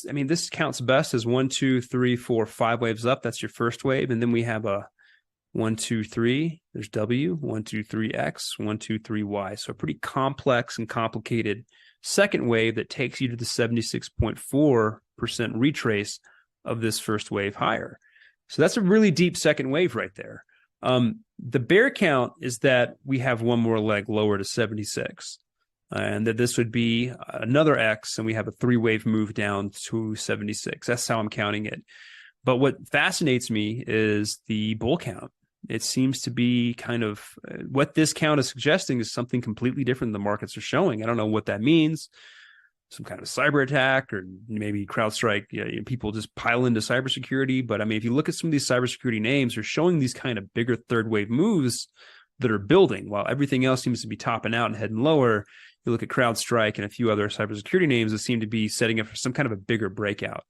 I mean, this counts best as 1, 2, 3, 4, 5 waves up. That's your first wave. And then we have a 1, 2, 3. There's W, 1, 2, 3, X, 1, 2, 3, Y. So a pretty complex and complicated second wave that takes you to the 76.4% retrace of this first wave higher. So that's a really deep second wave right there. The bear count is that we have one more leg lower to 76. And that this would be another X, and we have a 3-wave move down to 76. That's how I'm counting it. But what fascinates me is the bull count. It seems to be kind of what this count is suggesting is something completely different than the markets are showing. I don't know what that means. Some kind of cyber attack, or maybe CrowdStrike, people just pile into cybersecurity. But I mean, if you look at some of these cybersecurity names, they're showing these kind of bigger third wave moves that are building while everything else seems to be topping out and heading lower. You look at CrowdStrike and a few other cybersecurity names that seem to be setting up for some kind of a bigger breakout.